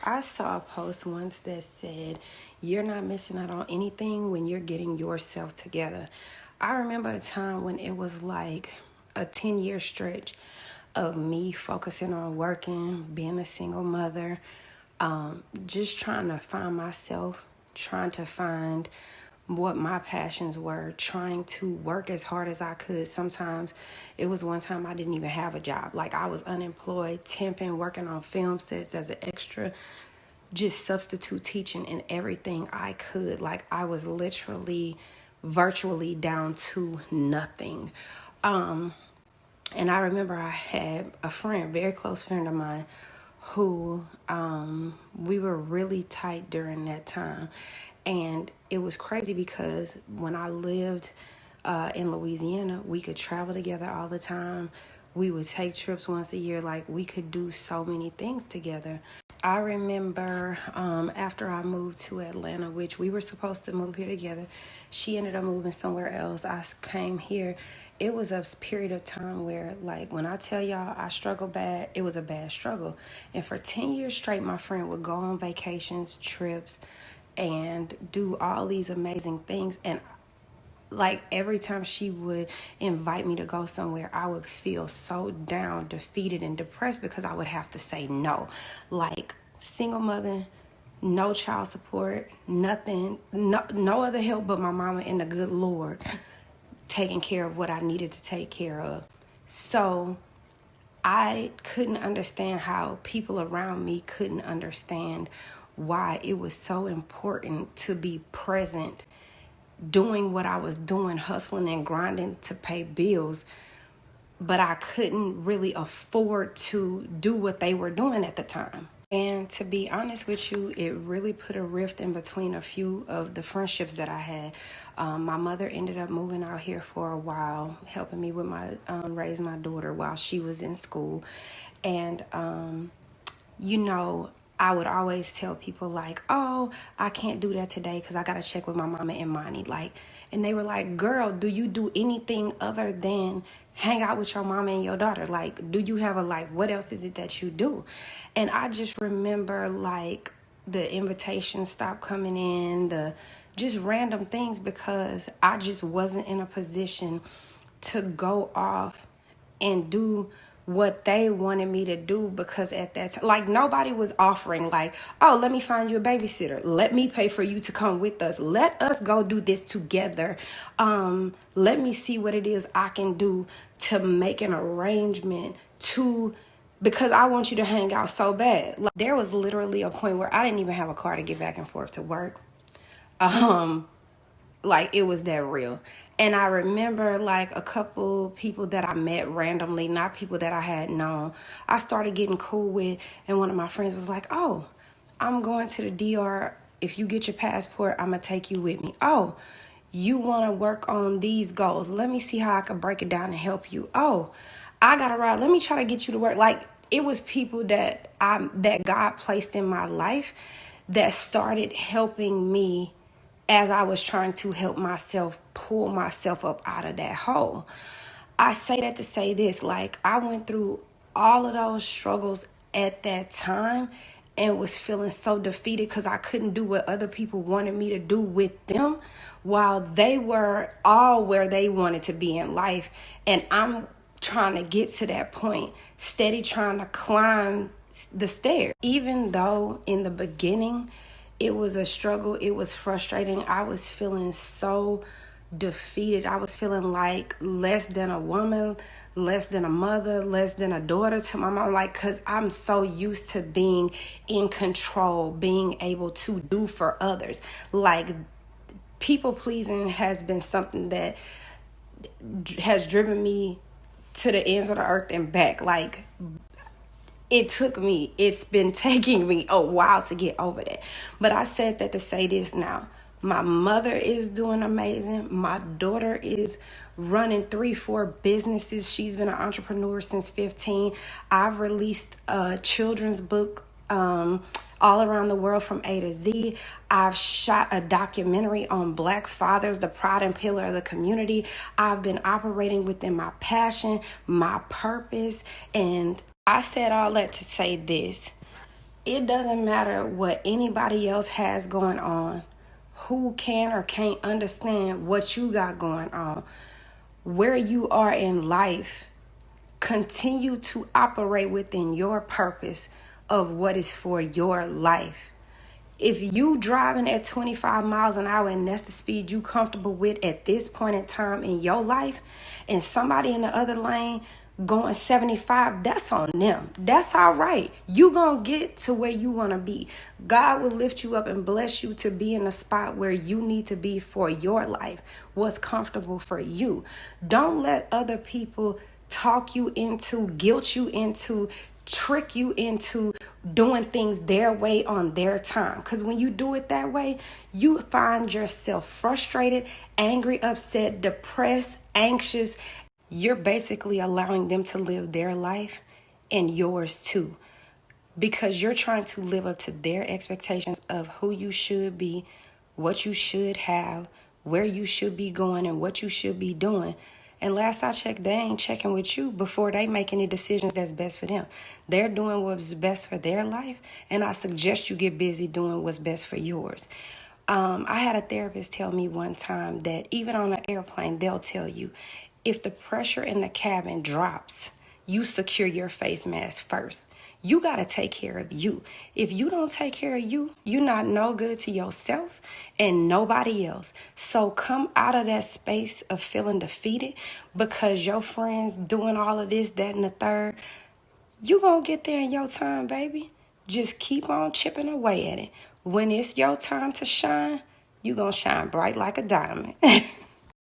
I saw a post once that said, "You're not missing out on anything when you're getting yourself together." I remember a time when it was like a 10-year stretch of me focusing on working, being a single mother, just trying to find myself, trying to find what my passions were, trying to work as hard as I could. Sometimes it was one time I didn't even have a job. Like I was unemployed, temping, working on film sets as an extra, just substitute teaching and everything I could. Like I was literally virtually down to nothing. And I remember I had a friend, very close friend of mine, who we were really tight during that time. And it was crazy because when I lived in Louisiana, we could travel together all the time. We would take trips once a year. Like we could do so many things together. I remember after I moved to Atlanta, which we were supposed to move here together, she ended up moving somewhere else. I came here. It was a period of time where, like, when I tell y'all I struggled bad, it was a bad struggle. And for 10 years straight, my friend would go on vacations, trips, and do all these amazing things. And like every time she would invite me to go somewhere, I would feel so down, defeated, and depressed because I would have to say no. Like single mother, no child support, nothing, no other help but my mama and the good Lord taking care of what I needed to take care of. So I couldn't understand how people around me couldn't understand why it was so important to be present doing what I was doing, hustling and grinding to pay bills, but I couldn't really afford to do what they were doing at the time. And to be honest with you, it really put a rift in between a few of the friendships that I had. My mother ended up moving out here for a while, helping me with my raise my daughter while she was in school. And I would always tell people like, "Oh, I can't do that today because I got to check with my mama and Monty." And they were like, "Girl, do you do anything other than hang out with your mama and your daughter? Like, do you have a life? What else is it that you do?" And I just remember like the invitations stopped coming in, the just random things because I just wasn't in a position to go off and do what they wanted me to do, because at that time, like, nobody was offering like, "Oh, let me find you a babysitter, let me pay for you to come with us, let us go do this together, let me see what it is I can do to make an arrangement to, because I want you to hang out so bad." Like, there was literally a point where I didn't even have a car to get back and forth to work. Like, it was that real. And I remember like a couple people that I met randomly, not people that I had known, I started getting cool with. And one of my friends was like, "Oh, I'm going to the DR. If you get your passport, I'm going to take you with me. Oh, you want to work on these goals? Let me see how I can break it down and help you. Oh, I got to ride. Let me try to get you to work." Like, it was people that God placed in my life that started helping me as I was trying to help myself pull myself up out of that hole. I say that to say this, like, I went through all of those struggles at that time and was feeling so defeated because I couldn't do what other people wanted me to do with them while they were all where they wanted to be in life. And I'm trying to get to that point, steady trying to climb the stairs. Even though in the beginning it was a struggle, it was frustrating, I was feeling so defeated. I was feeling like less than a woman, less than a mother, less than a daughter to my mom. Like, because I'm so used to being in control, being able to do for others. Like, people pleasing has been something that has driven me to the ends of the earth and back. Like, it's been taking me a while to get over that. But I said that to say this now. My mother is doing amazing. My daughter is running 3-4 businesses. She's been an entrepreneur since 15. I've released a children's book all around the world from A to Z. I've shot a documentary on Black fathers, the pride and pillar of the community. I've been operating within my passion, my purpose, and I said all that to say this. It doesn't matter what anybody else has going on, who can or can't understand what you got going on, where you are in life. Continue to operate within your purpose of what is for your life. If you driving at 25 miles an hour and that's the speed you comfortable with at this point in time in your life, and somebody in the other lane going 75, that's on them. That's all right. You gonna get to where you want to be. God will lift you up and bless you to be in a spot where you need to be for your life, what's comfortable for you. Don't let other people talk you into, guilt you into, trick you into doing things their way on their time. Because when you do it that way, you find yourself frustrated, angry, upset, depressed, anxious. You're basically allowing them to live their life and yours too, because you're trying to live up to their expectations of who you should be, what you should have, where you should be going, and what you should be doing. And last I checked, they ain't checking with you before they make any decisions that's best for them. They're doing what's best for their life, and I suggest you get busy doing what's best for yours. I had a therapist tell me one time that even on an airplane, they'll tell you, if the pressure in the cabin drops, you secure your face mask first. You got to take care of you. If you don't take care of you, you're not no good to yourself and nobody else. So come out of that space of feeling defeated because your friends doing all of this, that, and the third. You gonna get there in your time, baby. Just keep on chipping away at it. When it's your time to shine, you gonna shine bright like a diamond.